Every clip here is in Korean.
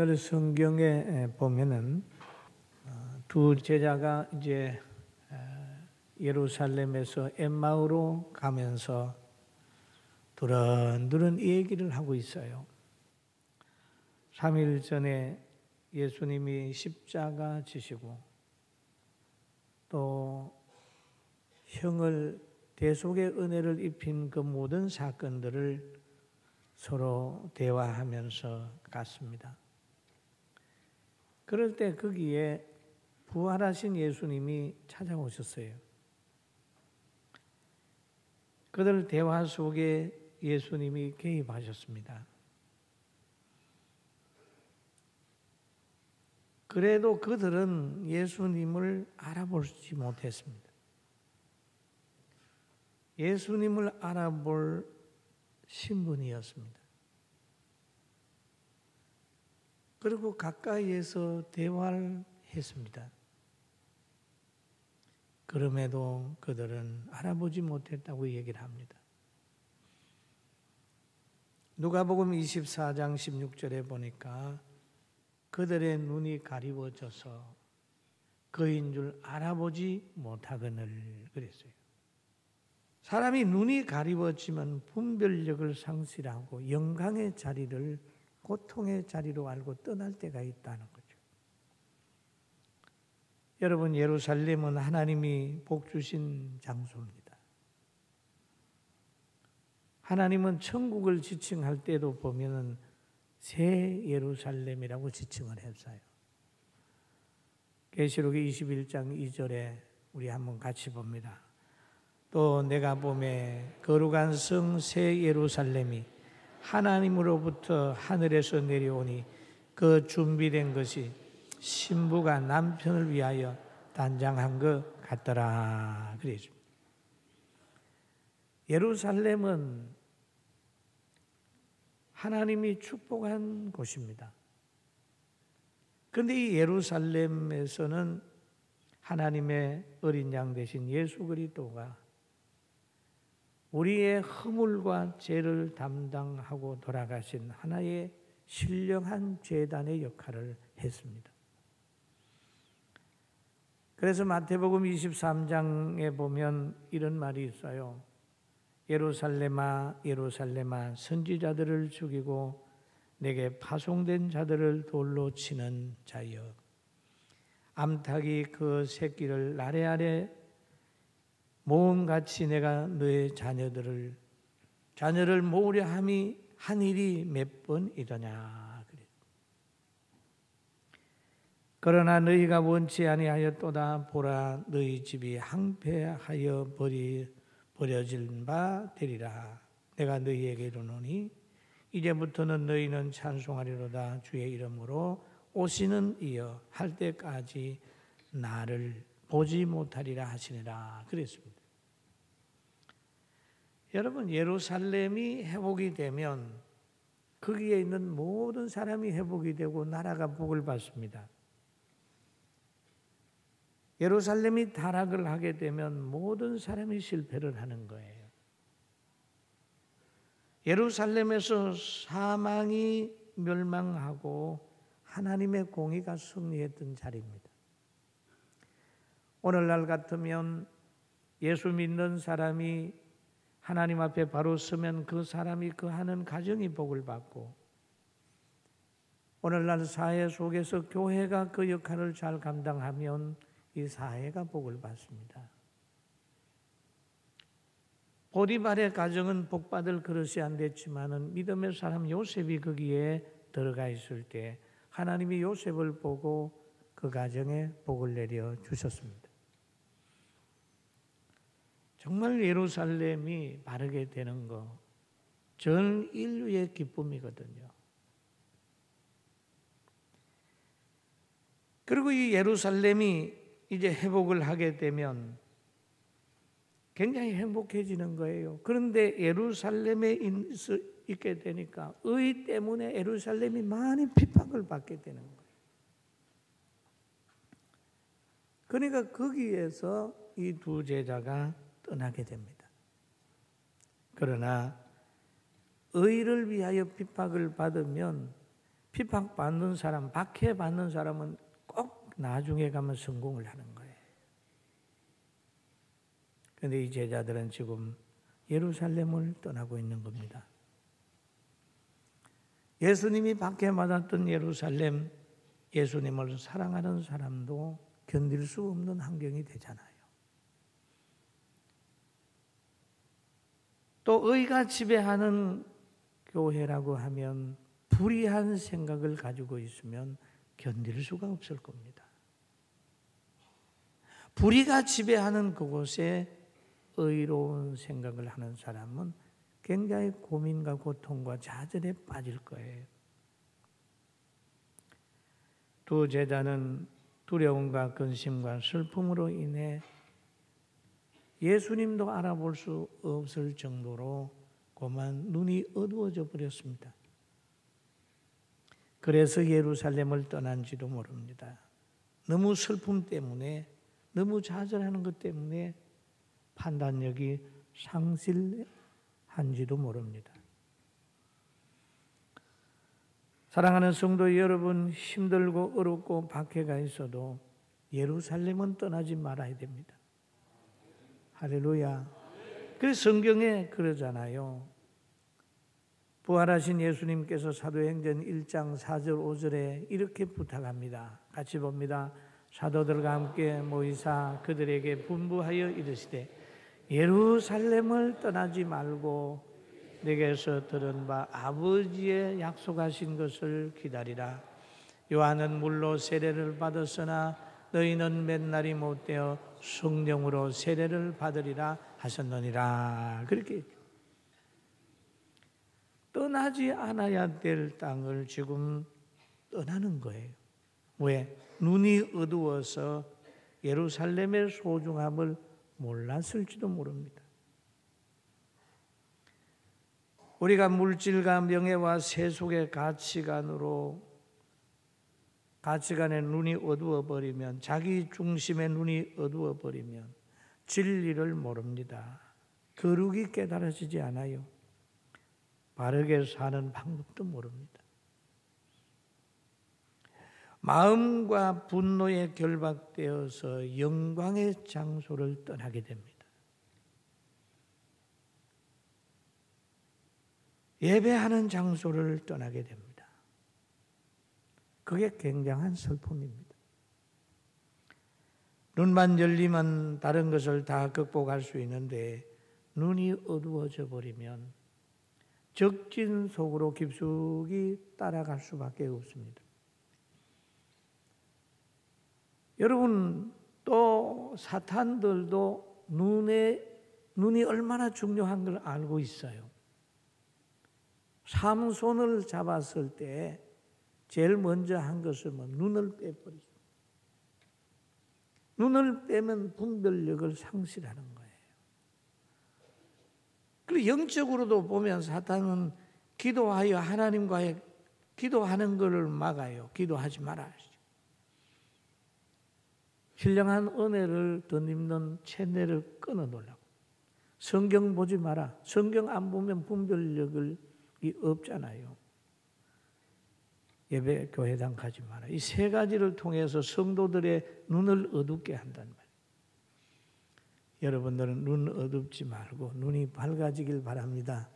오늘 성경에 보면은 두 제자가 이제 예루살렘에서 엠마오로 가면서 두런두런 이 얘기를 하고 있어요. 3일 전에 예수님이 십자가 지시고 또 형을 대속의 은혜를 입힌 그 모든 사건들을 서로 대화하면서 갔습니다. 그럴 때 거기에 부활하신 예수님이 찾아오셨어요. 그들 대화 속에 예수님이 개입하셨습니다. 그래도 그들은 예수님을 알아보지 못했습니다. 예수님을 알아볼 신분이었습니다. 그리고 가까이에서 대화를 했습니다. 그럼에도 그들은 알아보지 못했다고 얘기를 합니다. 누가복음 24장 16절에 보니까 그들의 눈이 가리워져서 그인 줄 알아보지 못하거늘 그랬어요. 사람이 눈이 가리워지면 분별력을 상실하고 영광의 자리를 고통의 자리로 알고 떠날 때가 있다는 거죠. 여러분, 예루살렘은 하나님이 복 주신 장소입니다. 하나님은 천국을 지칭할 때도 보면은 새 예루살렘이라고 지칭을 했어요. 계시록 21장 2절에 우리 한번 같이 봅니다. 또 내가 보매 거룩한 성 새 예루살렘이 하나님으로부터 하늘에서 내려오니 그 준비된 것이 신부가 남편을 위하여 단장한 것 같더라 그랬습니다. 예루살렘은 하나님이 축복한 곳입니다. 그런데 이 예루살렘에서는 하나님의 어린 양 되신 예수 그리스도가 우리의 허물과 죄를 담당하고 돌아가신 하나의 신령한 제단의 역할을 했습니다. 그래서 마태복음 23장에 보면 이런 말이 있어요. 예루살렘아 예루살렘아 선지자들을 죽이고 내게 파송된 자들을 돌로 치는 자여 암탉이 그 새끼를 나래 아래 모음같이 내가 너의 자녀를 모으려 함이 한 일이 몇 번이더냐. 그러나 너희가 원치 아니하였도다. 보라 너희 집이 항폐하여 버려진 바 되리라. 내가 너희에게 이르노니 이제부터는 너희는 찬송하리로다. 주의 이름으로 오시는 이여 할 때까지 나를 보지 못하리라 하시니라 그랬습니다. 여러분, 예루살렘이 회복이 되면 거기에 있는 모든 사람이 회복이 되고 나라가 복을 받습니다. 예루살렘이 타락을 하게 되면 모든 사람이 실패를 하는 거예요. 예루살렘에서 사망이 멸망하고 하나님의 공의가 승리했던 자리입니다. 오늘날 같으면 예수 믿는 사람이 하나님 앞에 바로 서면 그 사람이 그 하는 가정이 복을 받고 오늘날 사회 속에서 교회가 그 역할을 잘 감당하면 이 사회가 복을 받습니다. 보디발의 가정은 복받을 그릇이 안 됐지만은 믿음의 사람 요셉이 거기에 들어가 있을 때 하나님이 요셉을 보고 그 가정에 복을 내려 주셨습니다. 정말 예루살렘이 바르게 되는 거 전 인류의 기쁨이거든요. 그리고 이 예루살렘이 이제 회복을 하게 되면 굉장히 행복해지는 거예요. 그런데 예루살렘에 있게 되니까 의 때문에 예루살렘이 많이 핍박을 받게 되는 거예요. 그러니까 거기에서 이 두 제자가 떠나게 됩니다. 그러나 의를 위하여 핍박을 받으면 핍박받는 사람, 박해받는 사람은 꼭 나중에 가면 성공을 하는 거예요. 그런데 이 제자들은 지금 예루살렘을 떠나고 있는 겁니다. 예수님이 박해받았던 예루살렘, 예수님을 사랑하는 사람도 견딜 수 없는 환경이 되잖아요. 또 의가 지배하는 교회라고 하면 불의한 생각을 가지고 있으면 견딜 수가 없을 겁니다. 불의가 지배하는 그곳에 의로운 생각을 하는 사람은 굉장히 고민과 고통과 좌절에 빠질 거예요. 두 제자는 두려움과 근심과 슬픔으로 인해 예수님도 알아볼 수 없을 정도로 그만 눈이 어두워져 버렸습니다. 그래서 예루살렘을 떠난지도 모릅니다. 너무 슬픔 때문에, 너무 좌절하는 것 때문에 판단력이 상실한지도 모릅니다. 사랑하는 성도 여러분, 힘들고 어렵고 박해가 있어도 예루살렘은 떠나지 말아야 됩니다. 할렐루야. 그래서 성경에 그러잖아요. 부활하신 예수님께서 사도행전 1장 4절 5절에 이렇게 부탁합니다. 같이 봅니다. 사도들과 함께 모이사 그들에게 분부하여 이르시되 예루살렘을 떠나지 말고 내게서 들은 바 아버지의 약속하신 것을 기다리라. 요한은 물로 세례를 받았으나 너희는 몇 날이 못되어 성령으로 세례를 받으리라 하셨느니라. 그렇게 떠나지 않아야 될 땅을 지금 떠나는 거예요. 왜? 눈이 어두워서 예루살렘의 소중함을 몰랐을지도 모릅니다. 우리가 물질과 명예와 세속의 가치관에 눈이 어두워버리면, 자기 중심의 눈이 어두워버리면 진리를 모릅니다. 거룩이 깨달아지지 않아요. 바르게 사는 방법도 모릅니다. 마음과 분노에 결박되어서 영광의 장소를 떠나게 됩니다. 예배하는 장소를 떠나게 됩니다. 그게 굉장한 슬픔입니다. 눈만 열리면 다른 것을 다 극복할 수 있는데 눈이 어두워져 버리면 적진 속으로 깊숙이 따라갈 수밖에 없습니다. 여러분, 또 사탄들도 눈이 얼마나 중요한 걸 알고 있어요. 삼손을 잡았을 때 제일 먼저 한 것은 눈을 빼버리죠. 눈을 빼면 분별력을 상실하는 거예요. 그리고 영적으로도 보면 사탄은 기도하여 하나님과의 기도하는 것을 막아요. 기도하지 마라. 신령한 은혜를 덧입는 채널을 끊어놓으려고. 성경 보지 마라. 성경 안 보면 분별력이 없잖아요. 예배 교회당 가지 마라. 이 세 가지를 통해서 성도들의 눈을 어둡게 한단 말이에요. 여러분들은 눈 어둡지 말고 눈이 밝아지길 바랍니다.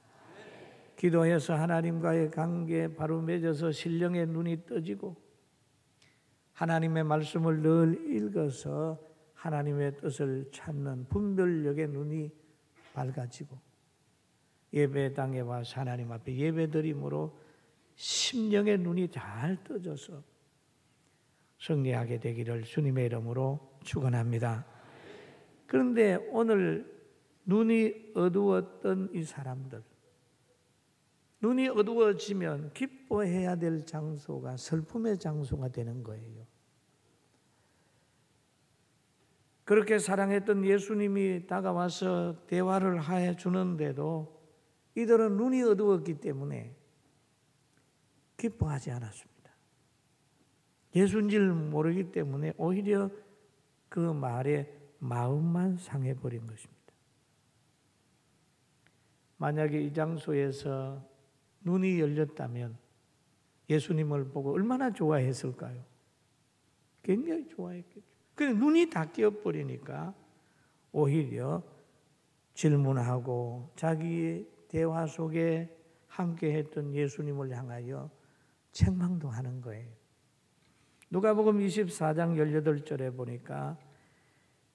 기도해서 하나님과의 관계에 바로 맺어서 신령의 눈이 떠지고 하나님의 말씀을 늘 읽어서 하나님의 뜻을 찾는 분별력의 눈이 밝아지고 예배당에 와서 하나님 앞에 예배드림으로 심령의 눈이 잘 떠져서 승리하게 되기를 주님의 이름으로 축원합니다. 그런데 오늘 눈이 어두웠던 이 사람들, 눈이 어두워지면 기뻐해야 될 장소가 슬픔의 장소가 되는 거예요. 그렇게 사랑했던 예수님이 다가와서 대화를 해 주는데도 이들은 눈이 어두웠기 때문에 기뻐하지 않았습니다. 예수인 줄 모르기 때문에 오히려 그 말에 마음만 상해버린 것입니다. 만약에 이 장소에서 눈이 열렸다면 예수님을 보고 얼마나 좋아했을까요? 굉장히 좋아했겠죠. 그런데 눈이 다 끼어버리니까 오히려 질문하고 자기의 대화 속에 함께 했던 예수님을 향하여 책망도 하는 거예요. 누가복음 24장 18절에 보니까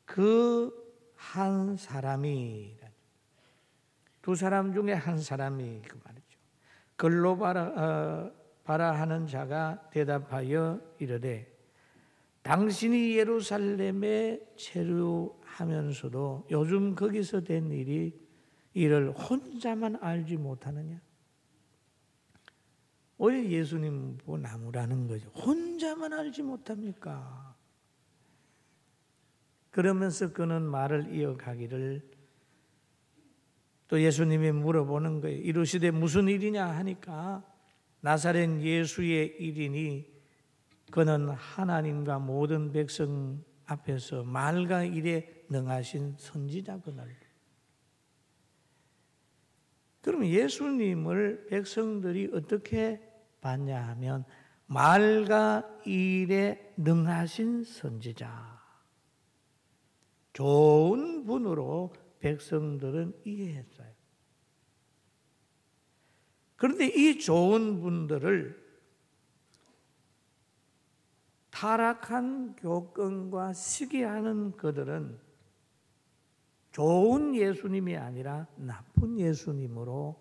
그 한 사람이, 두 사람 중에 한 사람이 그 말이죠. 글로 바라 하는 자가 대답하여 이르되 당신이 예루살렘에 체류하면서도 요즘 거기서 된 일을 혼자만 알지 못하느냐? 왜 예수님 보고 나무라는 거죠? 혼자만 알지 못합니까? 그러면서 그는 말을 이어가기를 또 예수님이 물어보는 거예요. 이르시되 무슨 일이냐 하니까 나사렛 예수의 일이니 그는 하나님과 모든 백성 앞에서 말과 일에 능하신 선지자거늘. 그러면 예수님을 백성들이 어떻게 봤냐 하면 말과 일에 능하신 선지자, 좋은 분으로 백성들은 이해했어요. 그런데 이 좋은 분들을 타락한 교권과 시기하는 그들은 좋은 예수님이 아니라 나쁜 예수님으로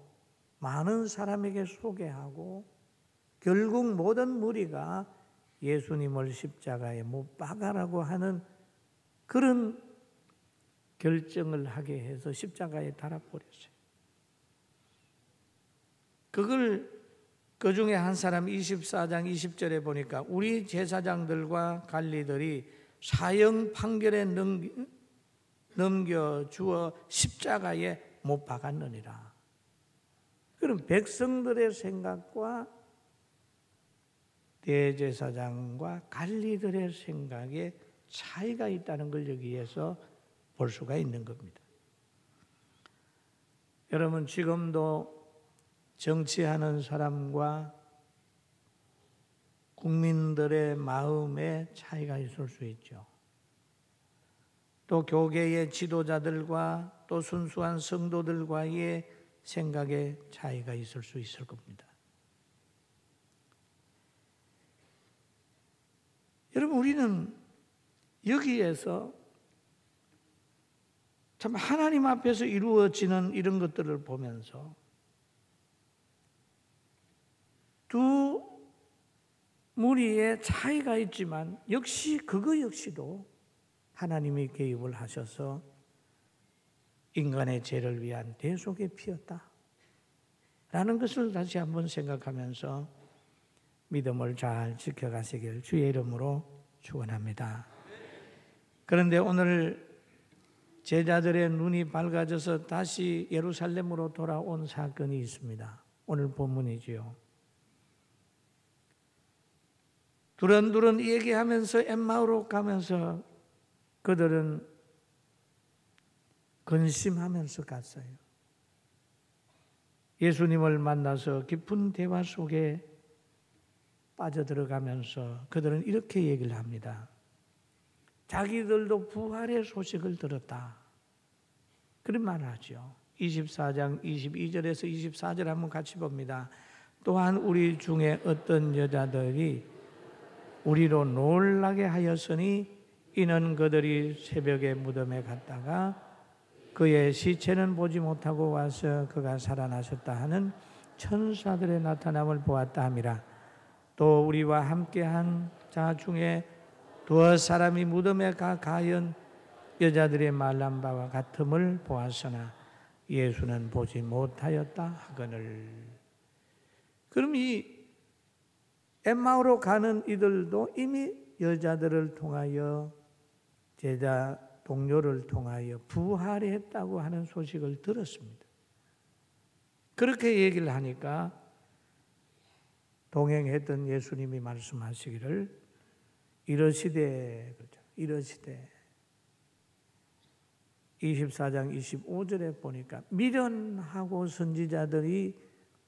많은 사람에게 소개하고 결국 모든 무리가 예수님을 십자가에 못 박아라고 하는 그런 결정을 하게 해서 십자가에 달아버렸어요. 그걸 그 중에 한 사람 24장 20절에 보니까 우리 제사장들과 관리들이 사형 판결에 넘겨주어 십자가에 못 박았느니라. 그럼 백성들의 생각과 대제사장과 관리들의 생각에 차이가 있다는 걸 여기에서 볼 수가 있는 겁니다. 여러분 지금도 정치하는 사람과 국민들의 마음에 차이가 있을 수 있죠. 또 교계의 지도자들과 또 순수한 성도들과의 생각에 차이가 있을 수 있을 겁니다. 여러분 우리는 여기에서 참 하나님 앞에서 이루어지는 이런 것들을 보면서 두 무리의 차이가 있지만 역시 그거 역시도 하나님이 개입을 하셔서 인간의 죄를 위한 대속에 피었다 라는 것을 다시 한번 생각하면서 믿음을 잘 지켜가시길 주의 이름으로 축원합니다. 그런데 오늘 제자들의 눈이 밝아져서 다시 예루살렘으로 돌아온 사건이 있습니다. 오늘 본문이지요. 두런두런 얘기하면서 엠마오로 가면서 그들은 근심하면서 갔어요. 예수님을 만나서 깊은 대화 속에 빠져들어가면서 그들은 이렇게 얘기를 합니다. 자기들도 부활의 소식을 들었다. 그런 말을 하죠. 24장 22절에서 24절 한번 같이 봅니다. 또한 우리 중에 어떤 여자들이 우리로 놀라게 하였으니 이는 그들이 새벽에 무덤에 갔다가 그의 시체는 보지 못하고 와서 그가 살아나셨다 하는 천사들의 나타남을 보았다 함이라. 또 우리와 함께한 자 중에 두어 사람이 무덤에 가연 여자들의 말한 바와 같음을 보았으나 예수는 보지 못하였다 하거늘. 그럼 이 엠마오로 가는 이들도 이미 여자들을 통하여 제자 동료를 통하여 부활했다고 하는 소식을 들었습니다. 그렇게 얘기를 하니까 동행했던 예수님이 말씀하시기를 이러시되, 그렇죠. 이러시되 24장 25절에 보니까 미련하고 선지자들이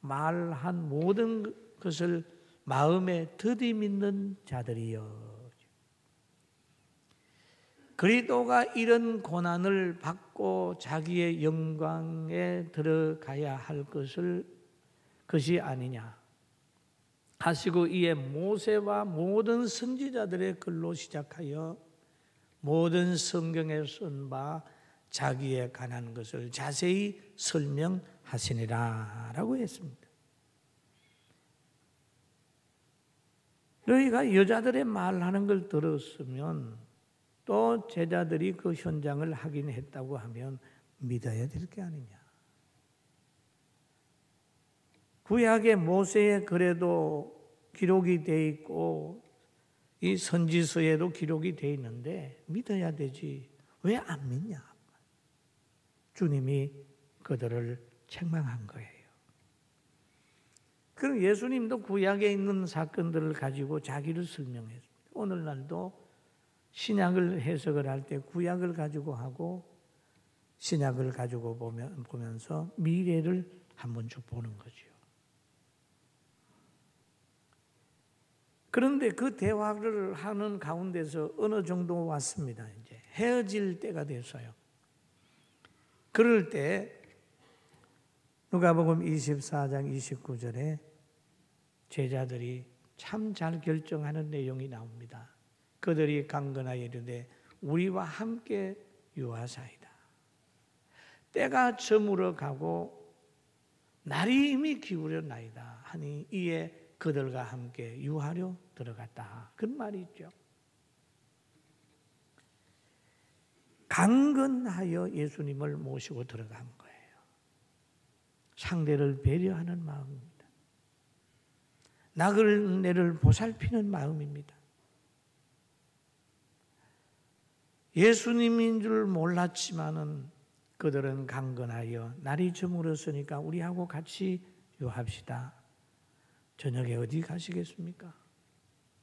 말한 모든 것을 마음에 더디 믿는 자들이여. 그리스도가 이런 고난을 받고 자기의 영광에 들어가야 할 것이 아니냐 하시고, 이에 모세와 모든 선지자들의 글로 시작하여 모든 성경에 쓴 바 자기에 관한 것을 자세히 설명하시니라 라고 했습니다. 너희가 여자들의 말하는 걸 들었으면 또 제자들이 그 현장을 확인했다고 하면 믿어야 될 게 아니냐. 구약의 모세의 글에도 기록이 돼 있고 이 선지서에도 기록이 돼 있는데 믿어야 되지. 왜 안 믿냐? 주님이 그들을 책망한 거예요. 그럼 예수님도 구약에 있는 사건들을 가지고 자기를 설명했습니다. 오늘날도 신약을 해석을 할 때 구약을 가지고 하고 신약을 가지고 보면서 미래를 한번 쭉 보는 거죠. 그런데 그 대화를 하는 가운데서 어느 정도 왔습니다. 이제 헤어질 때가 됐어요. 그럴 때 누가복음 24장 29절에 제자들이 참 잘 결정하는 내용이 나옵니다. 그들이 강건하여 이르되 우리와 함께 유하사이다. 때가 저물어 가고 날이 이미 기울었나이다 하니 이에 그들과 함께 유하려 들어갔다. 그런 말이 있죠. 강건하여 예수님을 모시고 들어간 거예요. 상대를 배려하는 마음입니다. 나그네를 보살피는 마음입니다. 예수님인 줄 몰랐지만은 그들은 강건하여 날이 저물었으니까 우리하고 같이 유합시다. 저녁에 어디 가시겠습니까?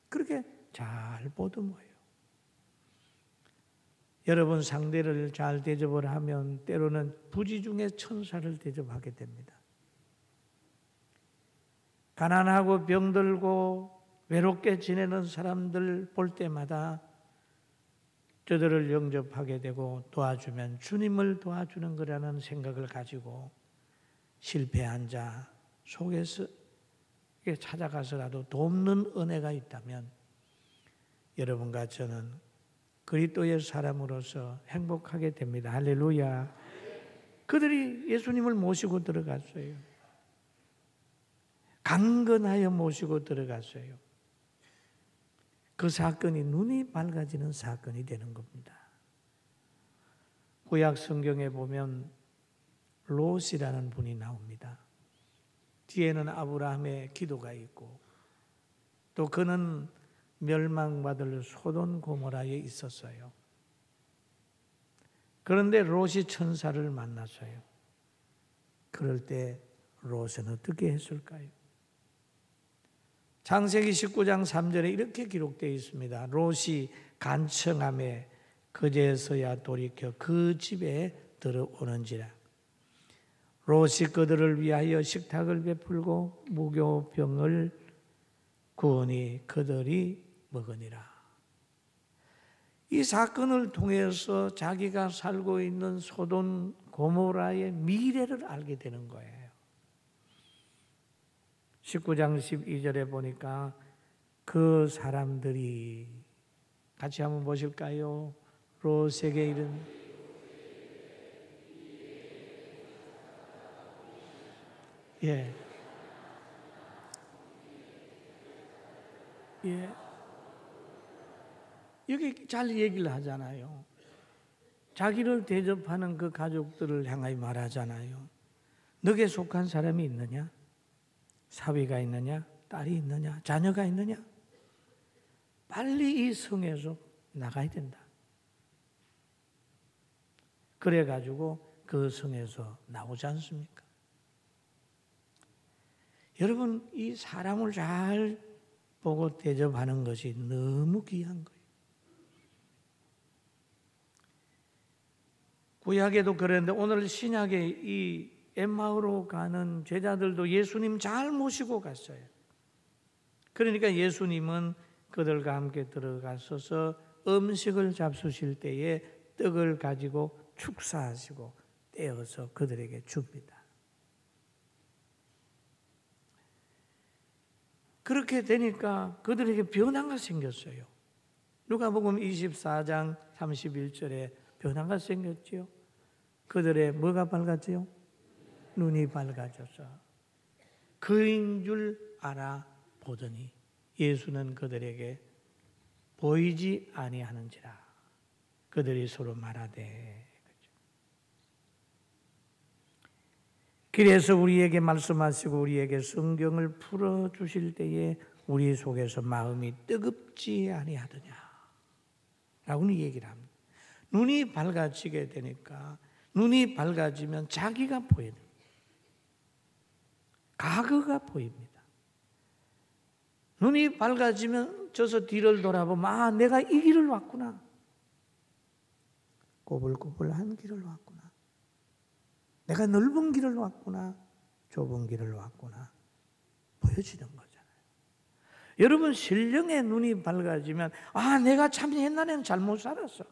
그렇게 잘 보듬어요. 여러분, 상대를 잘 대접을 하면 때로는 부지 중에 천사를 대접하게 됩니다. 가난하고 병들고 외롭게 지내는 사람들 볼 때마다 저들을 영접하게 되고 도와주면 주님을 도와주는 거라는 생각을 가지고 실패한 자 속에서 찾아가서라도 돕는 은혜가 있다면 여러분과 저는 그리스도의 사람으로서 행복하게 됩니다. 할렐루야. 그들이 예수님을 모시고 들어갔어요. 강건하여 모시고 들어갔어요. 그 사건이 눈이 밝아지는 사건이 되는 겁니다. 구약 성경에 보면 롯이라는 분이 나옵니다. 뒤에는 아브라함의 기도가 있고 또 그는 멸망받을 소돔 고모라에 있었어요. 그런데 롯이 천사를 만났어요. 그럴 때 롯은 어떻게 했을까요? 창세기 19장 3절에 이렇게 기록되어 있습니다. 롯이 간청함에 그제서야 돌이켜 그 집에 들어오는지라. 롯이 그들을 위하여 식탁을 베풀고 무교병을 구우니 그들이 먹으니라. 이 사건을 통해서 자기가 살고 있는 소돔 고모라의 미래를 알게 되는 거예요. 19장 12절에 보니까 그 사람들이 같이 한번 보실까요? 롯에게 이른 예. 여기 잘 얘기를 하잖아요. 자기를 대접하는 그 가족들을 향하여 말하잖아요. 너게 속한 사람이 있느냐? 사위가 있느냐? 딸이 있느냐? 자녀가 있느냐? 빨리 이 성에서 나가야 된다. 그래가지고 그 성에서 나오지 않습니까? 여러분, 이 사람을 잘 보고 대접하는 것이 너무 귀한 거예요. 구약에도 그랬는데 오늘 신약에 이 엠마오로 가는 제자들도 예수님 잘 모시고 갔어요. 그러니까 예수님은 그들과 함께 들어가셔서 음식을 잡수실 때에 떡을 가지고 축사하시고 떼어서 그들에게 줍니다. 그렇게 되니까 그들에게 변화가 생겼어요. 누가복음 24장 31절에 변화가 생겼지요. 그들의 뭐가 밝았지요? 눈이 밝아져서 그인 줄 알아보더니 예수는 그들에게 보이지 아니하는지라. 그들이 서로 말하되. 그래서 우리에게 말씀하시고 우리에게 성경을 풀어주실 때에 우리 속에서 마음이 뜨겁지 아니하더냐 라고는 얘기를 합니다. 눈이 밝아지게 되니까 눈이 밝아지면 자기가 보여요. 과거가 보입니다. 눈이 밝아지면 저서 뒤를 돌아보면 아 내가 이 길을 왔구나. 꼬불꼬불한 길을 왔구나. 내가 넓은 길을 왔구나. 좁은 길을 왔구나. 보여지는 거잖아요. 여러분 신령의 눈이 밝아지면 아 내가 참 옛날에는 잘못 살았어.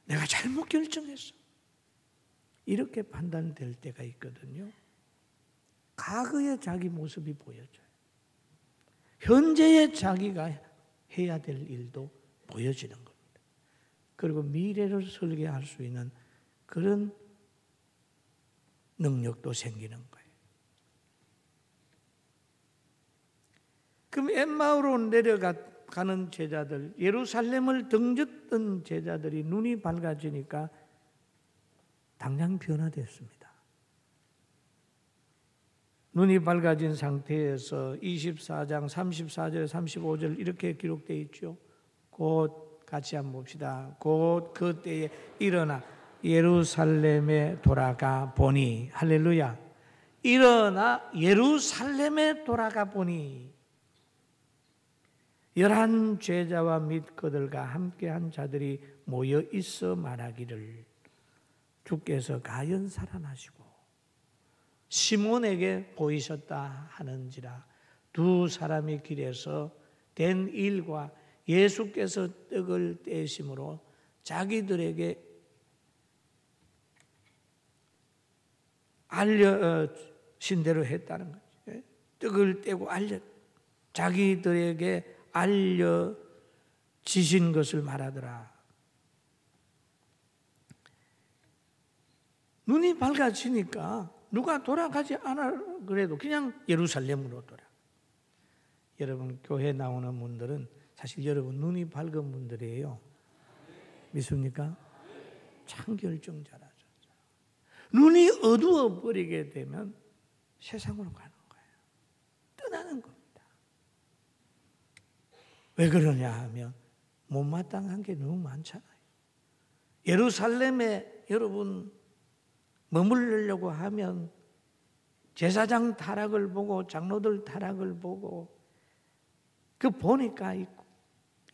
내가 잘못 결정했어. 이렇게 판단될 때가 있거든요. 과거의 자기 모습이 보여져요. 현재의 자기가 해야 될 일도 보여지는 겁니다. 그리고 미래를 설계할 수 있는 그런 능력도 생기는 거예요. 그럼 엠마오로 내려가는 제자들, 예루살렘을 등졌던 제자들이 눈이 밝아지니까 당장 변화됐습니다. 눈이 밝아진 상태에서 24장 34절 35절 이렇게 기록되어 있죠. 곧 같이 한번 봅시다. 곧 그때에 일어나 예루살렘에 돌아가 보니 할렐루야. 일어나 예루살렘에 돌아가 보니 11 제자와 및 그들과 함께한 자들이 모여 있어 말하기를 주께서 가연 살아나시고 시몬에게 보이셨다 하는지라. 두 사람이 길에서 된 일과 예수께서 떡을 떼심으로 자기들에게 알려신 대로 했다는 거죠. 떡을 떼고 자기들에게 알려지신 것을 말하더라. 눈이 밝아지니까 누가 돌아가지 않아 그래도 그냥 예루살렘으로 돌아. 여러분 교회 나오는 분들은 사실 여러분 눈이 밝은 분들이에요. 믿습니까? 참 결정자라죠. 눈이 어두워 버리게 되면 세상으로 가는 거예요. 떠나는 겁니다. 왜 그러냐 하면 못마땅한 게 너무 많잖아요. 예루살렘에 여러분 머무르려고 하면 제사장 타락을 보고 장로들 타락을 보고 그 보니까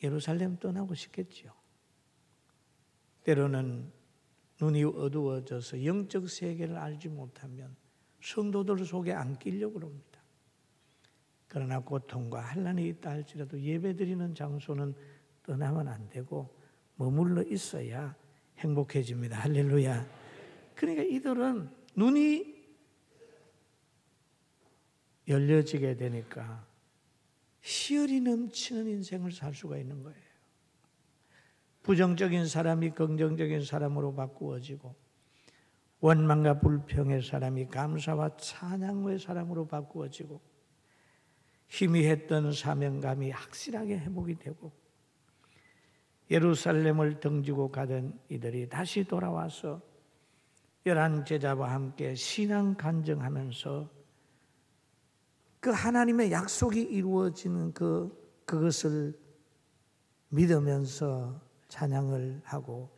예루살렘 떠나고 싶겠지요. 때로는 눈이 어두워져서 영적 세계를 알지 못하면 성도들 속에 안 끼려고 합니다. 그러나 고통과 환난이 있다 할지라도 예배드리는 장소는 떠나면 안 되고 머물러 있어야 행복해집니다. 할렐루야. 그러니까 이들은 눈이 열려지게 되니까 희열이 넘치는 인생을 살 수가 있는 거예요. 부정적인 사람이 긍정적인 사람으로 바꾸어지고 원망과 불평의 사람이 감사와 찬양의 사람으로 바꾸어지고 희미했던 사명감이 확실하게 회복이 되고 예루살렘을 등지고 가던 이들이 다시 돌아와서 11 제자와 함께 신앙 간증하면서 그 하나님의 약속이 이루어지는 그것을 믿으면서 찬양을 하고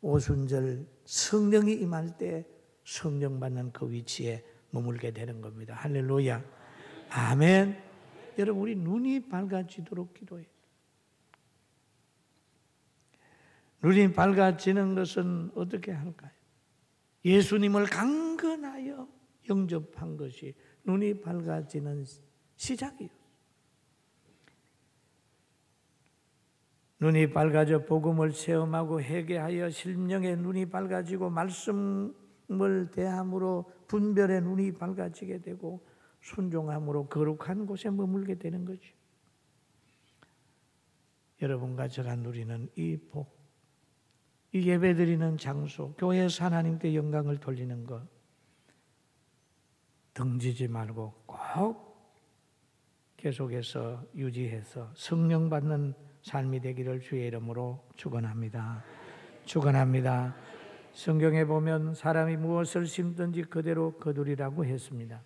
오순절 성령이 임할 때 성령 받는 그 위치에 머물게 되는 겁니다. 할렐루야. 아멘. 여러분 우리 눈이 밝아지도록 기도해요. 눈이 밝아지는 것은 어떻게 할까요? 예수님을 강건하여 영접한 것이 눈이 밝아지는 시작이에요. 눈이 밝아져 복음을 체험하고 회개하여 심령의 눈이 밝아지고 말씀을 대함으로 분별의 눈이 밝아지게 되고 순종함으로 거룩한 곳에 머물게 되는 거죠. 여러분과 제가 누리는 이 복, 이 예배드리는 장소, 교회에서 하나님께 영광을 돌리는 것 등지지 말고 꼭 계속해서 유지해서 성령 받는 삶이 되기를 주의 이름으로 축원합니다. 축원합니다. 성경에 보면 사람이 무엇을 심든지 그대로 거두리라고 했습니다.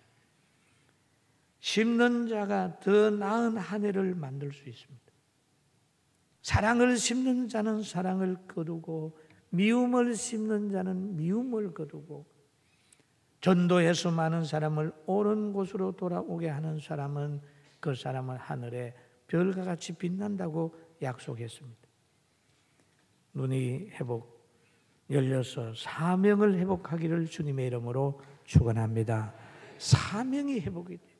심는 자가 더 나은 한 해를 만들 수 있습니다. 사랑을 심는 자는 사랑을 거두고 미움을 심는 자는 미움을 거두고 전도해서 많은 사람을 옳은 곳으로 돌아오게 하는 사람은 그 사람은 하늘에 별과 같이 빛난다고 약속했습니다. 눈이 열려서 사명을 회복하기를 주님의 이름으로 축원합니다. 사명이 회복이 돼요.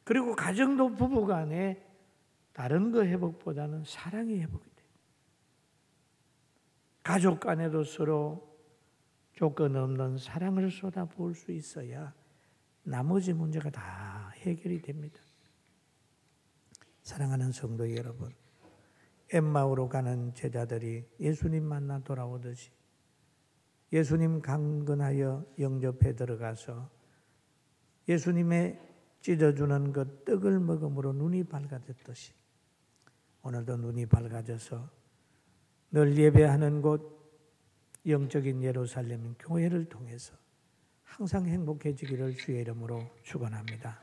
그리고 가정도 부부간에 다른 거 회복보다는 사랑이 회복이 돼요. 가족 간에도 서로 조건 없는 사랑을 쏟아부을 수 있어야 나머지 문제가 다 해결이 됩니다. 사랑하는 성도 여러분, 엠마오로 가는 제자들이 예수님 만나 돌아오듯이 예수님 강건하여 영접해 들어가서 예수님의 찢어주는 그 떡을 먹음으로 눈이 밝아졌듯이 오늘도 눈이 밝아져서 늘 예배하는 곳 영적인 예루살렘 교회를 통해서 항상 행복해지기를 주의 이름으로 축원합니다.